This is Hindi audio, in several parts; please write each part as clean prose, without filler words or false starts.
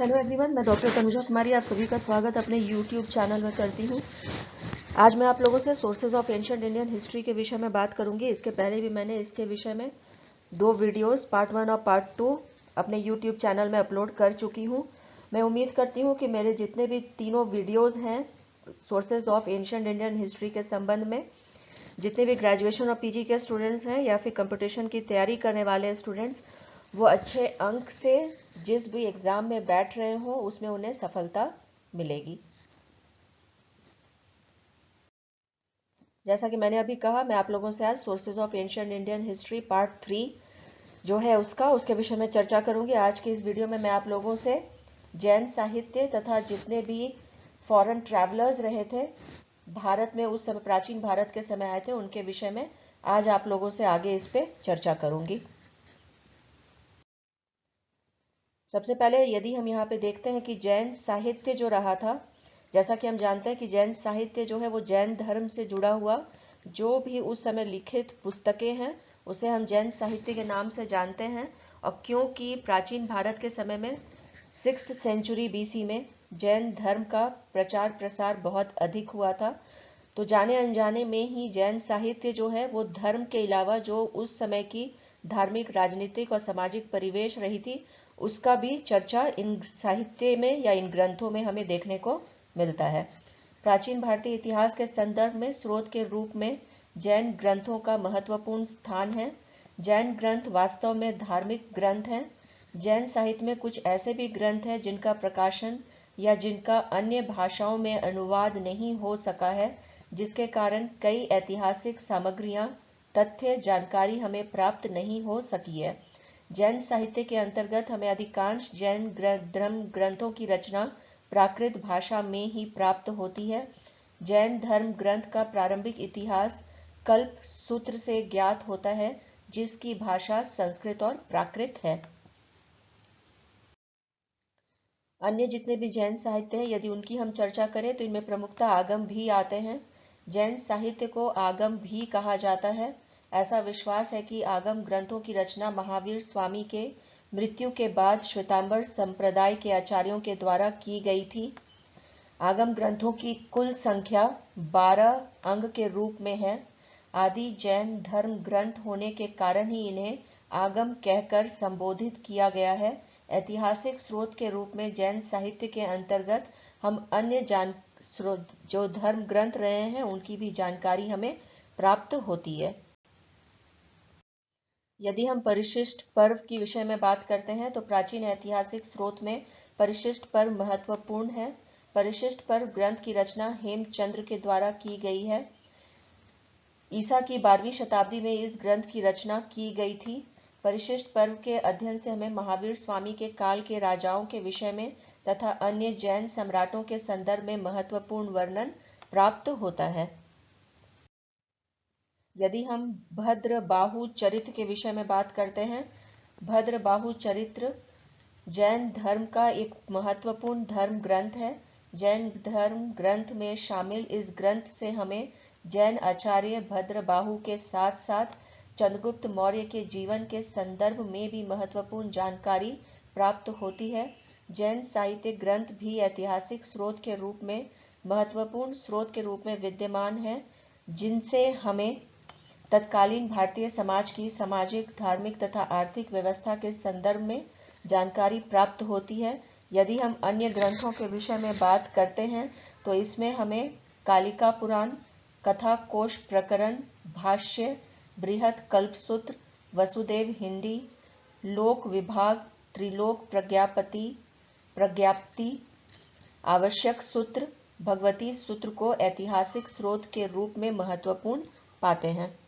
हेलो एवरीवन, मैं डॉक्टर तनुजा कुमारी आप सभी का स्वागत अपने यूट्यूब चैनल में करती हूँ। आज मैं आप लोगों से sources of ancient Indian history के विषय में बात करूंगी। इसके पहले भी मैंने इसके विषय में 2 वीडियोस पार्ट 1 और पार्ट 2 अपने यूट्यूब चैनल में अपलोड कर चुकी हूँ। मैं उम्मीद करती हूँ कि मेरे जितने भी तीनों वीडियोज़ हैं sources of ancient Indian history के संबंध में, जितने भी ग्रेजुएशन और पीजी के स्टूडेंट्स हैं या फिर कंपटीशन की तैयारी करने वाले स्टूडेंट्स, वो अच्छे अंक से जिस भी एग्ज़ाम में बैठ रहे हो उसमें उन्हें सफलता मिलेगी। जैसा कि मैंने अभी कहा, मैं आप लोगों से आज sources of ancient Indian history part 3 जो है उसके विषय में चर्चा करूंगी। आज की इस वीडियो में मैं आप लोगों से जैन साहित्य तथा जितने भी फॉरेन ट्रैवलर्स रहे थे भारत में, उस समय प्राचीन भारत के समय आए थे, उनके विषय में आज आप लोगों से आगे इस पे चर्चा करूंगी। सबसे पहले यदि हम यहाँ पे देखते हैं कि जैन साहित्य जो रहा था, जैसा कि हम जानते हैं कि जैन साहित्य जो है वो जैन धर्म से जुड़ा हुआ जो भी उस समय लिखित पुस्तकें हैं उसे हम जैन साहित्य के नाम से जानते हैं। और क्योंकि प्राचीन भारत के समय में 6th सेंचुरी बीसी में जैन धर्म का प्रचार प्रसार बहुत अधिक हुआ था, तो जाने अनजाने में ही जैन साहित्य जो है वो धर्म के अलावा जो उस समय की धार्मिक, राजनीतिक और सामाजिक परिवेश रही थी उसका भी चर्चा इन साहित्य में या इन ग्रंथों में हमें देखने को मिलता है। प्राचीन भारतीय इतिहास के संदर्भ में स्रोत के रूप में जैन ग्रंथों का महत्वपूर्ण स्थान है। जैन ग्रंथ वास्तव में धार्मिक ग्रंथ हैं। जैन साहित्य में कुछ ऐसे भी ग्रंथ हैं जिनका प्रकाशन या जिनका अन्य भाषाओं में अनुवाद नहीं हो सका है, जिसके कारण कई ऐतिहासिक सामग्रियां, तथ्य, जानकारी हमें प्राप्त नहीं हो सकी है। जैन साहित्य के अंतर्गत हमें अधिकांश जैन धर्म ग्रंथों की रचना प्राकृत भाषा में ही प्राप्त होती है। जैन धर्म ग्रंथ का प्रारंभिक इतिहास कल्प सूत्र से ज्ञात होता है, जिसकी भाषा संस्कृत और प्राकृत है। अन्य जितने भी जैन साहित्य हैं, यदि उनकी हम चर्चा करें तो इनमें प्रमुखता आगम भी आते हैं। जैन साहित्य को आगम भी कहा जाता है। ऐसा विश्वास है कि आगम ग्रंथों की रचना महावीर स्वामी के मृत्यु के बाद श्वेतांबर संप्रदाय के आचार्यों के द्वारा की गई थी। आगम ग्रंथों की कुल संख्या 12 अंग के रूप में है। आदि जैन धर्म ग्रंथ होने के कारण ही इन्हें आगम कहकर संबोधित किया गया है। ऐतिहासिक स्रोत के रूप में जैन साहित्य के अंतर्गत हम अन्य जो धर्म ग्रंथ रहे हैं उनकी भी जानकारी हमें प्राप्त होती है। यदि हम परिशिष्ट पर्व की विषय में बात करते हैं तो प्राचीन ऐतिहासिक स्रोत में परिशिष्ट पर्व महत्वपूर्ण है। परिशिष्ट पर्व ग्रंथ की रचना हेमचंद्र के द्वारा की गई है। ईसा की 12वीं शताब्दी में इस ग्रंथ की रचना की गई थी। परिशिष्ट पर्व के अध्ययन से हमें महावीर स्वामी के काल के राजाओं के विषय में तथा अन्य जैन सम्राटों के संदर्भ में महत्वपूर्ण वर्णन प्राप्त होता है। यदि हम भद्रबाहु चरित्र के विषय में बात करते हैं, भद्रबाहु चरित्र जैन धर्म का एक महत्वपूर्ण धर्म ग्रंथ है। जैन धर्म ग्रंथ में शामिल इस ग्रंथ से हमें जैन आचार्य भद्रबाहु के साथ साथ चंद्रगुप्त मौर्य के जीवन के संदर्भ में भी महत्वपूर्ण जानकारी प्राप्त होती है। जैन साहित्य ग्रंथ भी ऐतिहासिक स्रोत के रूप में महत्वपूर्ण स्रोत के रूप में विद्यमान है, जिनसे हमें तत्कालीन भारतीय समाज की सामाजिक, धार्मिक तथा आर्थिक व्यवस्था के संदर्भ में जानकारी प्राप्त होती है। यदि हम अन्य ग्रंथों के विषय में बात करते हैं तो इसमें हमें कालिका पुराण, कथा कोश प्रकरण, भाष्य, बृहत कल्पसूत्र, वसुदेव हिंदी, लोक विभाग, त्रिलोक प्रज्ञाप्ति, आवश्यक सूत्र, भगवती सूत्र को ऐतिहासिक स्रोत के रूप में महत्वपूर्ण पाते हैं।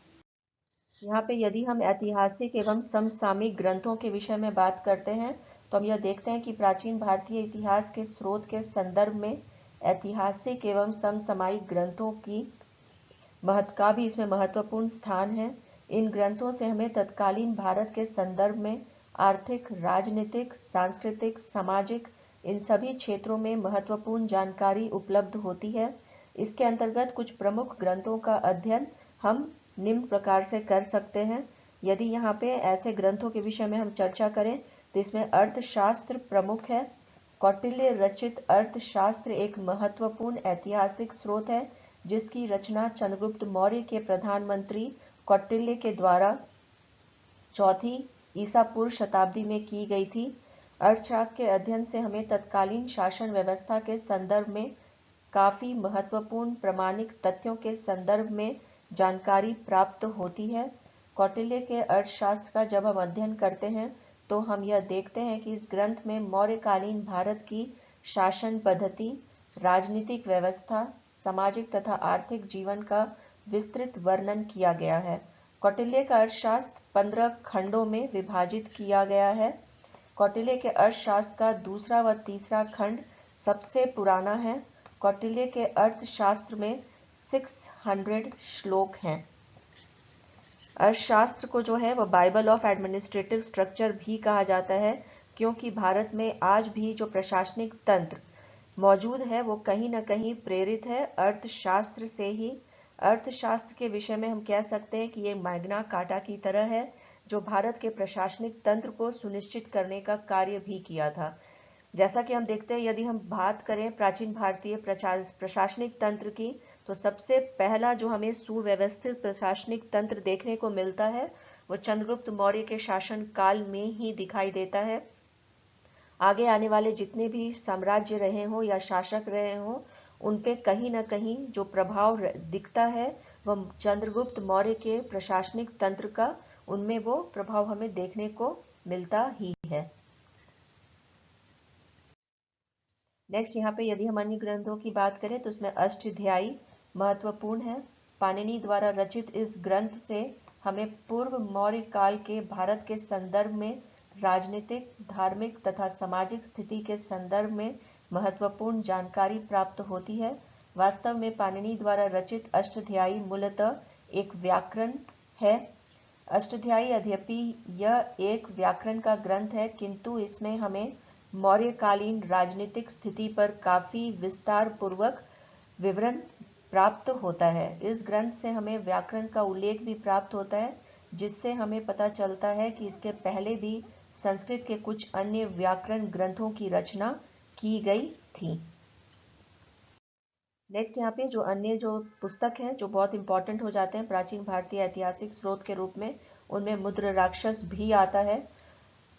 यहाँ पे यदि हम ऐतिहासिक एवं समसामयिक ग्रंथों के विषय में बात करते हैं तो हम यह देखते हैं कि प्राचीन भारतीय इतिहास के स्रोत के संदर्भ में ऐतिहासिक एवं समसामयिक ग्रंथों की का भी इसमें महत्वपूर्ण स्थान है। इन ग्रंथों से हमें तत्कालीन भारत के संदर्भ में आर्थिक, राजनीतिक, सांस्कृतिक, सामाजिक इन सभी क्षेत्रों में महत्वपूर्ण जानकारी उपलब्ध होती है। इसके अंतर्गत कुछ प्रमुख ग्रंथों का अध्ययन हम निम्न प्रकार से कर सकते हैं। यदि यहाँ पे ऐसे ग्रंथों के विषय में हम चर्चा करें तो इसमें अर्थशास्त्र प्रमुख है कौटिल्य रचित अर्थशास्त्र एक महत्वपूर्ण ऐतिहासिक स्रोत है जिसकी रचना चंद्रगुप्त मौर्य के प्रधानमंत्री कौटिल्य के द्वारा चौथी ईसा पूर्व शताब्दी में की गई थी। अर्थशास्त्र के अध्ययन से हमें तत्कालीन शासन व्यवस्था के संदर्भ में काफी महत्वपूर्ण प्रामाणिक तथ्यों के संदर्भ में जानकारी प्राप्त होती है। कौटिल्य के अर्थशास्त्र का जब हम अध्ययन करते हैं तो हम यह देखते हैं कि इस ग्रंथ में मौर्यकालीन भारत की शासन पद्धति, राजनीतिक व्यवस्था, सामाजिक तथा आर्थिक जीवन का विस्तृत वर्णन किया गया है। कौटिल्य का अर्थशास्त्र 15 खंडों में विभाजित किया गया है। कौटिल्य के अर्थशास्त्र का दूसरा व तीसरा खंड सबसे पुराना है। कौटिल्य के अर्थशास्त्र में 600 श्लोक हैं। अर्थशास्त्र को जो है वह बाइबल ऑफ एडमिनिस्ट्रेटिव स्ट्रक्चर भी कहा जाता है, क्योंकि भारत में आज भी जो प्रशासनिक तंत्र मौजूद है वो कहीं न कहीं प्रेरित है अर्थशास्त्र से ही। अर्थशास्त्र के विषय में हम कह सकते हैं कि ये मैग्ना कार्टा की तरह है जो भारत के प्रशासनिक तंत्र को सुनिश्चित करने का कार्य भी किया था। जैसा कि हम देखते हैं, यदि हम बात करें प्राचीन भारतीय प्रशासनिक तंत्र की, तो सबसे पहला जो हमें सुव्यवस्थित प्रशासनिक तंत्र देखने को मिलता है वो चंद्रगुप्त मौर्य के शासन काल में ही दिखाई देता है। आगे आने वाले जितने भी साम्राज्य रहे हों या शासक रहे हों, उन पे कहीं ना कहीं जो प्रभाव दिखता है वह चंद्रगुप्त मौर्य के प्रशासनिक तंत्र का, उनमें वो प्रभाव हमें देखने को मिलता ही है। नेक्स्ट यहाँ पे यदि हम अन्य ग्रंथों की बात करें तो उसमें अष्टाध्यायी महत्वपूर्ण है। पाणिनि द्वारा रचित इस ग्रंथ से हमें पूर्व मौर्य काल के भारत के संदर्भ में राजनीतिक, धार्मिक तथा सामाजिक स्थिति के संदर्भ में महत्वपूर्ण जानकारी प्राप्त होती है। वास्तव में पाणिनि द्वारा रचित अष्टाध्यायी मूलतः एक व्याकरण है। अष्टाध्यायी यद्यपि यह एक व्याकरण का ग्रंथ है, किंतु इसमें हमें मौर्यकालीन राजनीतिक स्थिति पर काफी विस्तार पूर्वक विवरण प्राप्त होता है। इस ग्रंथ से हमें व्याकरण का उल्लेख भी प्राप्त होता है, जिससे हमें पता चलता है कि इसके पहले भी संस्कृत के कुछ अन्य व्याकरण ग्रंथों की रचना की गई थी। नेक्स्ट यहाँ पे जो अन्य जो पुस्तक हैं जो बहुत इंपॉर्टेंट हो जाते हैं प्राचीन भारतीय ऐतिहासिक स्रोत के रूप में, उनमें मुद्रा राक्षस भी आता है।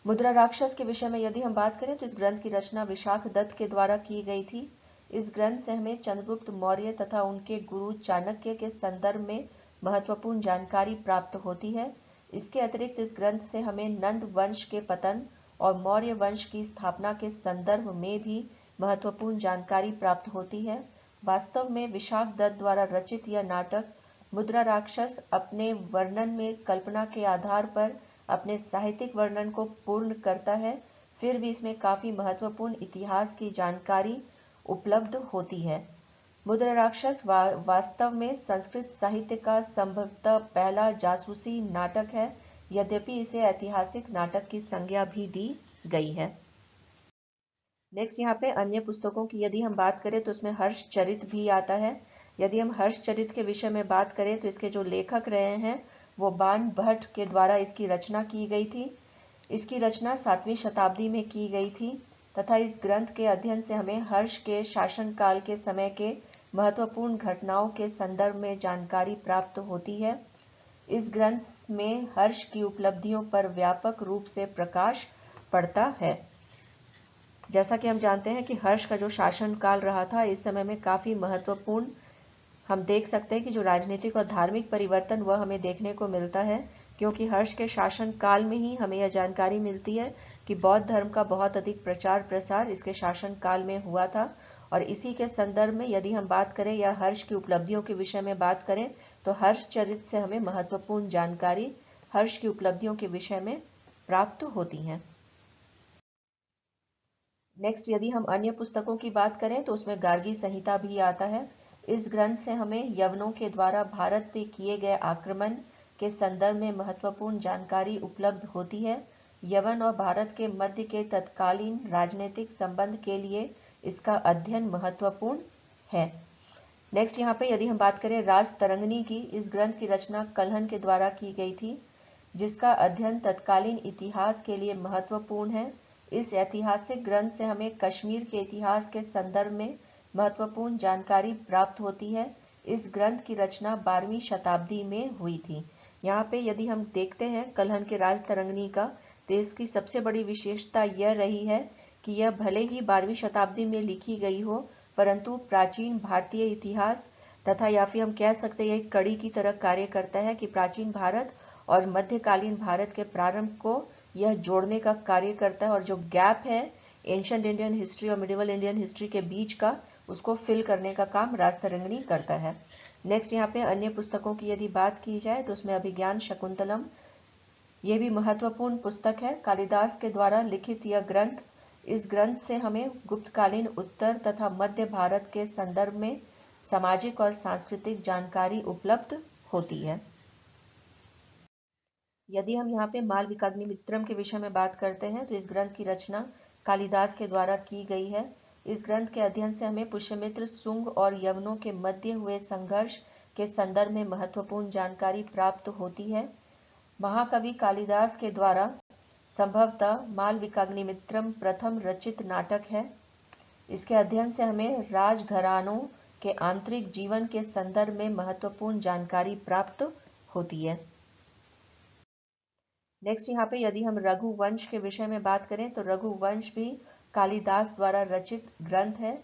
मुद्रा राक्षस के विषय में यदि हम बात करें तो इस ग्रंथ की रचना विशाख दत्त के द्वारा की गई थी। इस ग्रंथ से हमें चंद्रगुप्त मौर्य तथा उनके गुरु चाणक्य के संदर्भ में महत्वपूर्ण जानकारी प्राप्त होती है। इसके अतिरिक्त इस ग्रंथ से हमें नंद वंश के पतन और मौर्य वंश की स्थापना के संदर्भ में भी महत्वपूर्ण जानकारी प्राप्त होती है। वास्तव में विशाख दत्त द्वारा रचित यह नाटक मुद्रा राक्षस अपने वर्णन में कल्पना के आधार पर अपने साहित्यिक वर्णन को पूर्ण करता है, फिर भी इसमें काफी महत्वपूर्ण इतिहास की जानकारी उपलब्ध होती है। मुद्रा राक्षस वास्तव में संस्कृत साहित्य का संभवतः पहला जासूसी नाटक है, यद्यपि इसे ऐतिहासिक नाटक की संज्ञा भी दी गई है। नेक्स्ट यहाँ पे अन्य पुस्तकों की यदि हम बात करें तो उसमें हर्षचरित भी आता है। यदि हम हर्षचरित के विषय में बात करें तो इसके जो लेखक रहे हैं वो बाण भट्ट के द्वारा इसकी रचना की गई थी। इसकी रचना 7वीं शताब्दी में की गई थी तथा इस ग्रंथ के अध्ययन से हमें हर्ष के शासनकाल के समय के महत्वपूर्ण घटनाओं के संदर्भ में जानकारी प्राप्त होती है। इस ग्रंथ में हर्ष की उपलब्धियों पर व्यापक रूप से प्रकाश पड़ता है। जैसा कि हम जानते हैं कि हर्ष का जो शासनकाल रहा था, इस समय में काफी महत्वपूर्ण हम देख सकते हैं कि जो राजनीतिक और धार्मिक परिवर्तन वह हमें देखने को मिलता है, क्योंकि हर्ष के शासन काल में ही हमें यह जानकारी मिलती है कि बौद्ध धर्म का बहुत अधिक प्रचार प्रसार इसके शासन काल में हुआ था। और इसी के संदर्भ में यदि हम बात करें या हर्ष की उपलब्धियों के विषय में बात करें तो हर्षचरित से हमें महत्वपूर्ण जानकारी हर्ष की उपलब्धियों के विषय में प्राप्त होती है। नेक्स्ट यदि हम अन्य पुस्तकों की बात करें तो उसमें गार्गी संहिता भी आता है। इस ग्रंथ से हमें यवनों के द्वारा भारत पे किए गए आक्रमण के संदर्भ में महत्वपूर्ण जानकारी उपलब्ध होती है। यवन और भारत के मध्य के तत्कालीन राजनीतिक संबंध के लिए इसका अध्ययन महत्वपूर्ण है। नेक्स्ट यहाँ पे यदि हम बात करें राजतरंगिणी की, इस ग्रंथ की रचना कल्हण के द्वारा की गई थी, जिसका अध्ययन तत्कालीन इतिहास के लिए महत्वपूर्ण है। इस ऐतिहासिक ग्रंथ से हमें कश्मीर के इतिहास के संदर्भ में महत्वपूर्ण जानकारी प्राप्त होती है। इस ग्रंथ की रचना 12वीं शताब्दी में हुई थी। यहाँ पे यदि हम देखते हैं कलहन के राजतरंगिणी का, तो इसकी सबसे बड़ी विशेषता यह रही है कि यह भले ही 12वीं शताब्दी में लिखी गई हो, परंतु प्राचीन भारतीय इतिहास तथा या फिर हम कह सकते हैं एक कड़ी की तरह कार्य करता है कि प्राचीन भारत और मध्यकालीन भारत के प्रारंभ को यह जोड़ने का कार्य करता है, और जो गैप है एंशिएंट इंडियन हिस्ट्री और मिडिवल इंडियन हिस्ट्री के बीच का, उसको फिल करने का काम राजतरंगिणी करता है। नेक्स्ट यहाँ पे अन्य पुस्तकों की यदि बात की जाए तो उसमें अभिज्ञान शकुंतलम, ये भी महत्वपूर्ण पुस्तक है। कालिदास के द्वारा लिखित यह ग्रंथ, इस ग्रंथ से हमें गुप्तकालीन उत्तर तथा मध्य भारत के संदर्भ में सामाजिक और सांस्कृतिक जानकारी उपलब्ध होती है। यदि हम यहाँ पे मालविकाग्निमित्रम के विषय में बात करते हैं तो इस ग्रंथ की रचना कालिदास के द्वारा की गई है। इस ग्रंथ के अध्ययन से हमें पुष्यमित्र, शुंग और यवनों के मध्य हुए संघर्ष के संदर्भ में महत्वपूर्ण जानकारी प्राप्त होती है। महाकवि कालिदास के द्वारा संभवतः मालविकाग्निमित्रम प्रथम रचित नाटक है। इसके अध्ययन से हमें राजघरानों के आंतरिक जीवन के संदर्भ में महत्वपूर्ण जानकारी प्राप्त होती है। नेक्स्ट यहाँ पे यदि हम रघुवंश के विषय में बात करें तो रघुवंश भी कालिदास द्वारा रचित ग्रंथ है,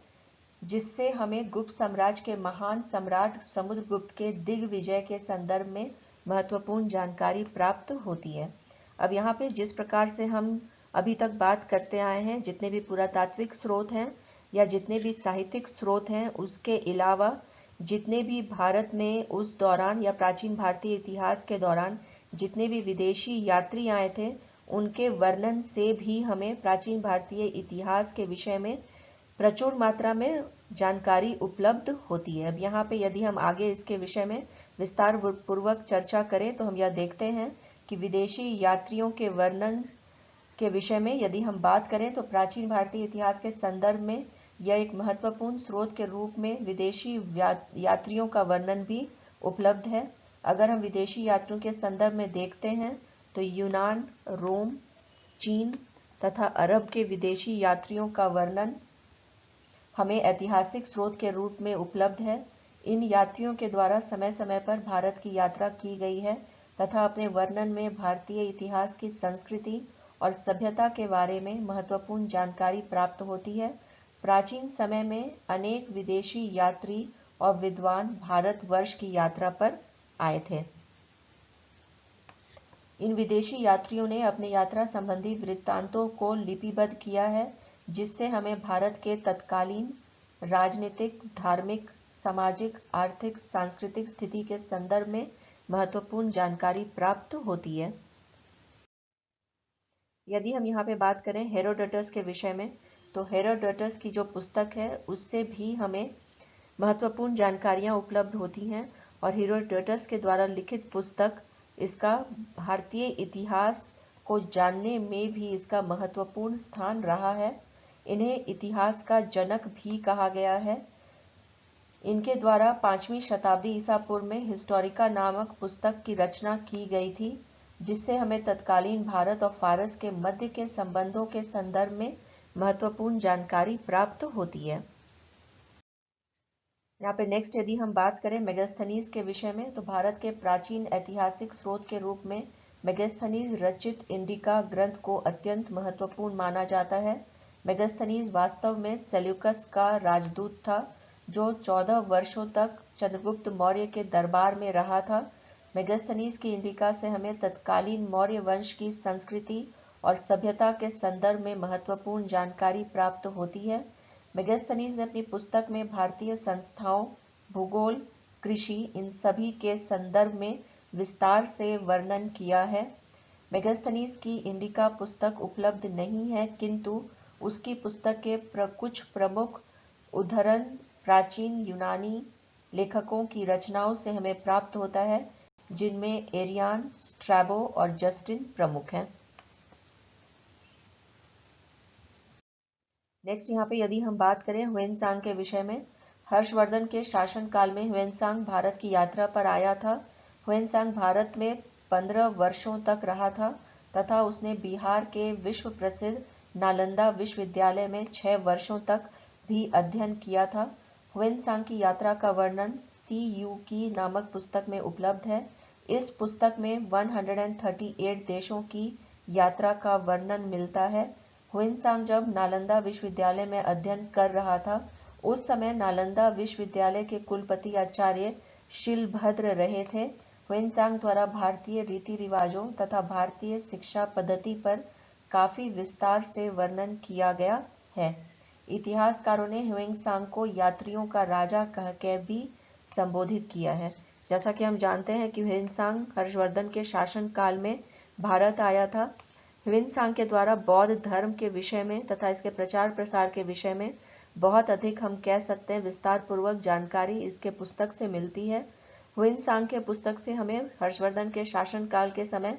जिससे हमें गुप्त साम्राज्य के महान सम्राट समुद्रगुप्त के दिग्विजय के संदर्भ में महत्वपूर्ण जानकारी प्राप्त होती है। अब यहाँ पे जिस प्रकार से हम अभी तक बात करते आए हैं, जितने भी पुरातात्विक स्रोत हैं या जितने भी साहित्यिक स्रोत हैं, उसके अलावा जितने भी भारत में उस दौरान या प्राचीन भारतीय इतिहास के दौरान जितने भी विदेशी यात्री आए थे, उनके वर्णन से भी हमें प्राचीन भारतीय इतिहास के विषय में प्रचुर मात्रा में जानकारी उपलब्ध होती है। अब यहाँ पे यदि हम आगे इसके विषय में विस्तार पूर्वक चर्चा करें तो हम यह देखते हैं कि विदेशी यात्रियों के वर्णन के विषय में यदि हम बात करें तो प्राचीन भारतीय इतिहास के संदर्भ में यह एक महत्वपूर्ण स्रोत के रूप में विदेशी यात्रियों का वर्णन भी उपलब्ध है। अगर हम विदेशी यात्रियों के संदर्भ में देखते हैं तो यूनान, रोम, चीन तथा अरब के विदेशी यात्रियों का वर्णन हमें ऐतिहासिक स्रोत के रूप में उपलब्ध है। इन यात्रियों के द्वारा समय समय पर भारत की यात्रा की गई है तथा अपने वर्णन में भारतीय इतिहास की संस्कृति और सभ्यता के बारे में महत्वपूर्ण जानकारी प्राप्त होती है। प्राचीन समय में अनेक विदेशी यात्री और विद्वान भारतवर्ष की यात्रा पर आए थे। इन विदेशी यात्रियों ने अपने यात्रा संबंधी वृत्तांतों को लिपिबद्ध किया है, जिससे हमें भारत के तत्कालीन राजनीतिक, धार्मिक, सामाजिक, आर्थिक, सांस्कृतिक स्थिति के संदर्भ में महत्वपूर्ण जानकारी प्राप्त होती है। यदि हम यहाँ पे बात करें हेरोडोटस के विषय में, तो हेरोडोटस की जो पुस्तक है उससे भी हमें महत्वपूर्ण जानकारियाँ उपलब्ध होती हैं, और हेरोडोटस के द्वारा लिखित पुस्तक इसका भारतीय इतिहास को जानने में भी इसका महत्वपूर्ण स्थान रहा है। इन्हें इतिहास का जनक भी कहा गया है। इनके द्वारा 5वीं शताब्दी ईसा पूर्व में हिस्टोरिका नामक पुस्तक की रचना की गई थी, जिससे हमें तत्कालीन भारत और फारस के मध्य के संबंधों के संदर्भ में महत्वपूर्ण जानकारी प्राप्त होती है। यहाँ पे नेक्स्ट यदि हम बात करें मेगास्थनीज के विषय में, तो भारत के प्राचीन ऐतिहासिक स्रोत के रूप में मेगास्थनीज रचित इंडिका ग्रंथ को अत्यंत महत्वपूर्ण माना जाता है। मेगास्थनीज वास्तव में सेल्यूकस का राजदूत था, जो 14 वर्षों तक चंद्रगुप्त मौर्य के दरबार में रहा था। मेगास्थनीज की इंडिका से हमें तत्कालीन मौर्य वंश की संस्कृति और सभ्यता के संदर्भ में महत्वपूर्ण जानकारी प्राप्त होती है। मेगास्थनीज ने अपनी पुस्तक में भारतीय संस्थाओं, भूगोल, कृषि, इन सभी के संदर्भ में विस्तार से वर्णन किया है। मेगास्थनीज की इंडिका पुस्तक उपलब्ध नहीं है, किंतु उसकी पुस्तक के कुछ प्रमुख उद्धरण प्राचीन यूनानी लेखकों की रचनाओं से हमें प्राप्त होता है, जिनमें एरियान, स्ट्रैबो और जस्टिन प्रमुख हैं। नेक्स्ट यहाँ पे यदि हम बात करें ह्वेनसांग के विषय में, हर्षवर्धन के शासनकाल में ह्वेनसांग भारत की यात्रा पर आया था। ह्वेनसांग भारत में 15 वर्षों तक रहा था तथा उसने बिहार के विश्व प्रसिद्ध नालंदा विश्वविद्यालय में 6 वर्षों तक भी अध्ययन किया था। ह्वेनसांग की यात्रा का वर्णन सी यू की नामक पुस्तक में उपलब्ध है। इस पुस्तक में 138 देशों की यात्रा का वर्णन मिलता है। ह्वेनसांग जब नालंदा विश्वविद्यालय में अध्ययन कर रहा था, उस समय नालंदा विश्वविद्यालय के कुलपति आचार्य शिलभद्र रहे थे। ह्वेनसांग द्वारा भारतीय रीति रिवाजों तथा भारतीय शिक्षा पद्धति पर काफी विस्तार से वर्णन किया गया है। इतिहासकारों ने ह्वेनसांग को यात्रियों का राजा कहकर भी संबोधित किया है। जैसा कि हम जानते हैं कि ह्वेनसांग हर्षवर्धन के शासन काल में भारत आया था। ह्वेनसांग के द्वारा बौद्ध धर्म के विषय में तथा इसके प्रचार प्रसार के विषय में बहुत अधिक, हम कह सकते हैं, विस्तार पूर्वक जानकारी इसके पुस्तक से मिलती है। ह्वेनसांग के पुस्तक से हमें हर्षवर्धन के शासन काल के समय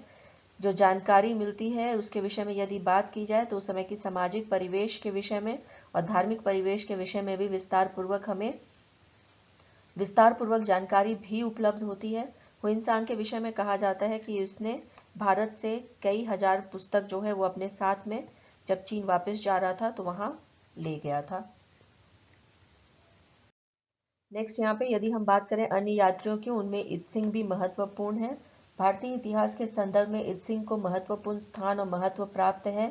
जो जानकारी मिलती है उसके विषय में यदि बात की जाए तो उस समय की सामाजिक परिवेश के विषय में और धार्मिक परिवेश के विषय में भी विस्तार पूर्वक जानकारी भी उपलब्ध होती है। ह्वेनसांग के विषय में कहा जाता है कि उसने भारत से कई हजार पुस्तक जो है वो अपने साथ में जब चीन वापस जा रहा था तो वहां ले गया था। नेक्स्ट यहाँ पे यदि हम बात करें अन्य यात्रियों की, उनमें इत्सिंग भी महत्वपूर्ण है। भारतीय इतिहास के संदर्भ में इत्सिंग को महत्वपूर्ण स्थान और महत्व प्राप्त है।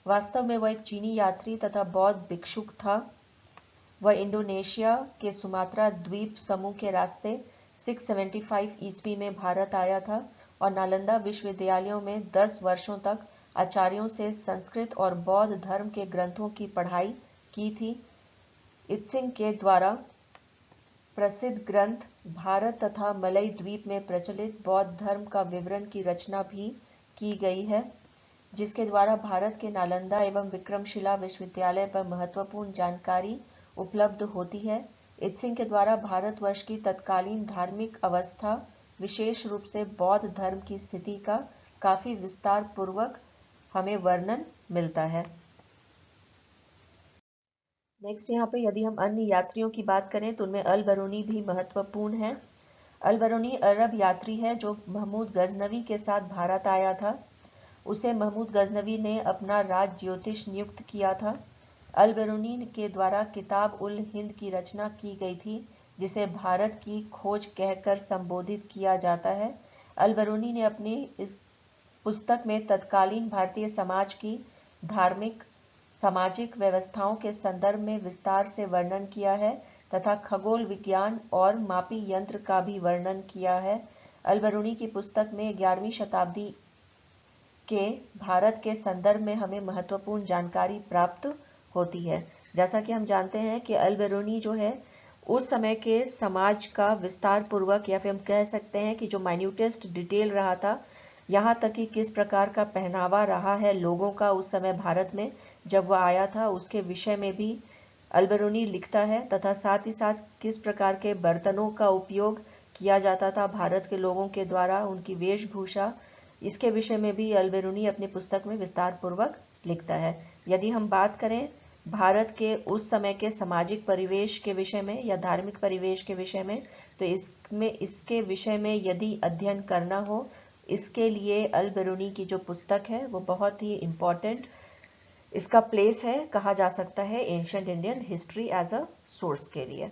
वास्तव में वह एक चीनी यात्री तथा बौद्ध भिक्षुक था। वह इंडोनेशिया के सुमात्रा द्वीप समूह के रास्ते 675 ईस्वी में भारत आया था और नालंदा विश्वविद्यालयों में 10 वर्षों तक आचार्यों से संस्कृत और बौद्ध धर्म के ग्रंथों की पढ़ाई की थी। इत्सिंग के द्वारा प्रसिद्ध ग्रंथ भारत तथा मलय द्वीप में प्रचलित बौद्ध धर्म का विवरण की रचना भी की गई है, जिसके द्वारा भारत के नालंदा एवं विक्रमशिला विश्वविद्यालय पर महत्वपूर्ण जानकारी उपलब्ध होती है। इत्सिंग के द्वारा भारतवर्ष की तत्कालीन धार्मिक अवस्था, विशेष रूप से बौद्ध धर्म की स्थिति का काफी विस्तार पूर्वक हमें वर्णन मिलता है। नेक्स्ट यहाँ पे यदि हम अन्य यात्रियों की बात करें तो उनमें अल बरूनी भी महत्वपूर्ण है। अल बरूनी अरब यात्री है जो महमूद गजनवी के साथ भारत आया था। उसे महमूद गजनवी ने अपना राज ज्योतिष नियुक्त किया था। अल बरूनी के द्वारा किताब उल हिंद की रचना की गई थी, जिसे भारत की खोज कहकर संबोधित किया जाता है। अल बरूनी ने अपनी इस पुस्तक में तत्कालीन भारतीय समाज की धार्मिक सामाजिक व्यवस्थाओं के संदर्भ में विस्तार से वर्णन किया है तथा खगोल विज्ञान और मापी यंत्र का भी वर्णन किया है। अल बरूनी की पुस्तक में 11वीं शताब्दी के भारत के संदर्भ में हमें महत्वपूर्ण जानकारी प्राप्त होती है। जैसा कि हम जानते हैं कि अल बरूनी जो है उस समय के समाज का विस्तार पूर्वक, या फिर हम कह सकते हैं कि जो माइन्यूटेस्ट डिटेल रहा था, यहाँ तक कि किस प्रकार का पहनावा रहा है लोगों का उस समय भारत में जब वह आया था, उसके विषय में भी अल बरूनी लिखता है तथा साथ ही साथ किस प्रकार के बर्तनों का उपयोग किया जाता था भारत के लोगों के द्वारा, उनकी वेशभूषा, इसके विषय में भी अल बरूनी अपनी पुस्तक में विस्तार पूर्वक लिखता है। यदि हम बात करें भारत के उस समय के सामाजिक परिवेश के विषय में या धार्मिक परिवेश के विषय में, तो इसके विषय में यदि अध्ययन करना हो, इसके लिए अल बरूनी की जो पुस्तक है वो बहुत ही इम्पोर्टेंट इसका प्लेस है, कहा जा सकता है ancient Indian history as a source के लिए।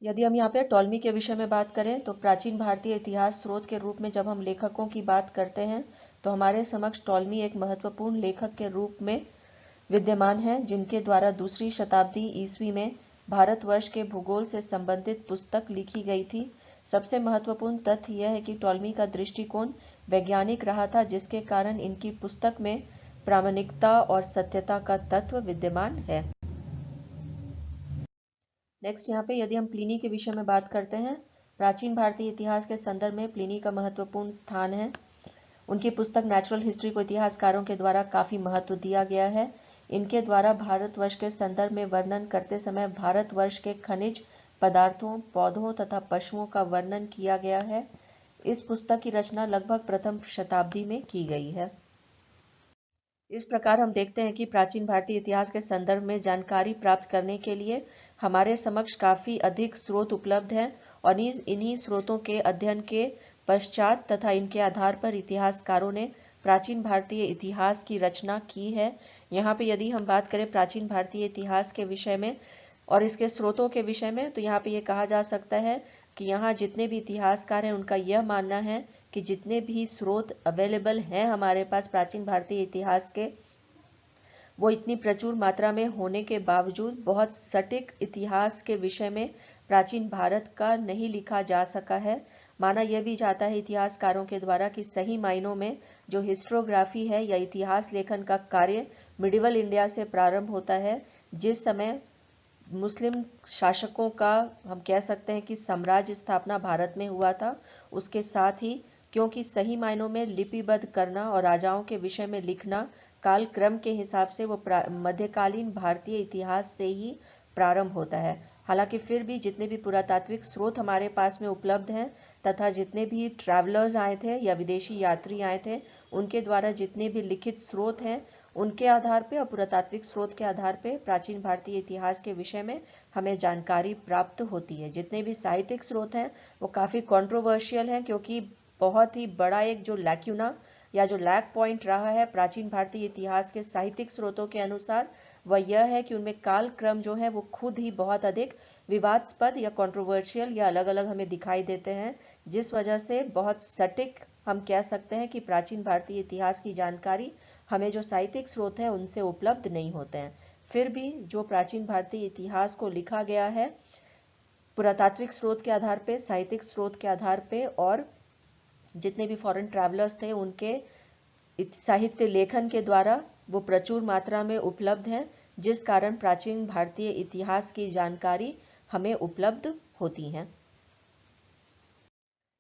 यदि हम यहाँ पे टॉलमी के विषय में बात करें तो प्राचीन भारतीय इतिहास स्रोत के रूप में जब हम लेखकों की बात करते हैं तो हमारे समक्ष टॉलमी एक महत्वपूर्ण लेखक के रूप में विद्यमान है, जिनके द्वारा 2री शताब्दी ईस्वी में भारतवर्ष के भूगोल से संबंधित पुस्तक लिखी गई थी। सबसे महत्वपूर्ण तथ्य यह है कि टॉलमी का दृष्टिकोण वैज्ञानिक रहा था, जिसके कारण इनकी पुस्तक में प्रामाणिकता और सत्यता का तत्व विद्यमान है। नेक्स्ट यहाँ पे यदि हम प्लिनी के विषय में बात करते हैं, प्राचीन भारतीय इतिहास के संदर्भ में प्लिनी का महत्वपूर्ण स्थान है। उनकी पुस्तक नेचुरल हिस्ट्री को इतिहासकारों के द्वारा काफी महत्व दिया गया है। इनके द्वारा भारतवर्ष के संदर्भ में वर्णन करते समय भारतवर्ष के खनिज पदार्थों, पौधों तथा पशुओं का वर्णन किया गया है। इस पुस्तक की रचना लगभग प्रथम शताब्दी में की गई है। इस प्रकार हम देखते हैं कि प्राचीन भारतीय इतिहास के संदर्भ में जानकारी प्राप्त करने के लिए हमारे समक्ष काफी अधिक स्रोत उपलब्ध हैं और इन्हीं स्रोतों के अध्ययन के पश्चात तथा इनके आधार पर इतिहासकारों ने प्राचीन भारतीय इतिहास की रचना की है। यहाँ पे यदि हम बात करें प्राचीन भारतीय इतिहास के विषय में और इसके स्रोतों के विषय में, तो यहाँ पे ये कहा जा सकता है कि यहाँ जितने भी इतिहासकार हैं उनका यह मानना है कि जितने भी स्रोत अवेलेबल हैं हमारे पास प्राचीन भारतीय इतिहास के, वो इतनी प्रचुर मात्रा में होने के बावजूद बहुत सटीक इतिहास के विषय में प्राचीन भारत का नहीं लिखा जा सका है। माना यह भी जाता है इतिहासकारों के द्वारा कि सही मायनों में जो हिस्ट्रोग्राफी है या इतिहास लेखन का कार्य मिडिवल इंडिया से प्रारंभ होता है, जिस समय मुस्लिम शासकों का हम कह सकते हैं कि साम्राज्य स्थापना भारत में हुआ था। उसके साथ ही क्योंकि सही मायनों में लिपिबद्ध करना और राजाओं के विषय में लिखना काल क्रम के हिसाब से वो मध्यकालीन भारतीय इतिहास से ही प्रारंभ होता है। हालांकि फिर भी जितने भी पुरातात्विक स्रोत हमारे पास में उपलब्ध हैं तथा जितने भी ट्रैवलर्स आए थे या विदेशी यात्री आए थे, उनके द्वारा जितने भी लिखित स्रोत हैं उनके आधार पे और पुरातात्विक स्रोत के आधार पे प्राचीन भारतीय इतिहास के विषय में हमें जानकारी प्राप्त होती है। जितने भी साहित्यिक स्रोत हैं वो काफ़ी कंट्रोवर्शियल हैं, क्योंकि बहुत ही बड़ा एक जो लैक्यूना या जो लैक पॉइंट रहा है प्राचीन भारतीय इतिहास के साहित्यिक स्रोतों के अनुसार, वह यह है कि उनमें काल क्रम जो है वो खुद ही बहुत अधिक विवादास्पद या कंट्रोवर्शियल या अलग अलग हमें दिखाई देते हैं, जिस वजह से बहुत सटीक हम कह सकते हैं कि प्राचीन भारतीय इतिहास की जानकारी हमें जो साहित्यिक स्रोत है उनसे उपलब्ध नहीं होते हैं। फिर भी जो प्राचीन भारतीय इतिहास को लिखा गया है पुरातात्विक स्रोत के आधार पे, साहित्यिक स्रोत के आधार पे और जितने भी फॉरेन ट्रैवलर्स थे उनके साहित्य लेखन के द्वारा वो प्रचुर मात्रा में उपलब्ध है, जिस कारण प्राचीन भारतीय इतिहास की जानकारी हमें उपलब्ध होती है।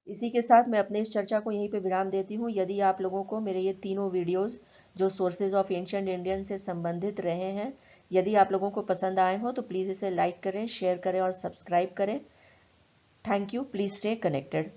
इसी के साथ मैं अपने इस चर्चा को यहीं पे विराम देती हूँ। यदि आप लोगों को मेरे ये तीनों वीडियोस जो सोर्सेज ऑफ एंशिएंट इंडियन से संबंधित रहे हैं, यदि आप लोगों को पसंद आए हो तो प्लीज़ इसे लाइक करें, शेयर करें और सब्सक्राइब करें। Thank you. Please stay connected.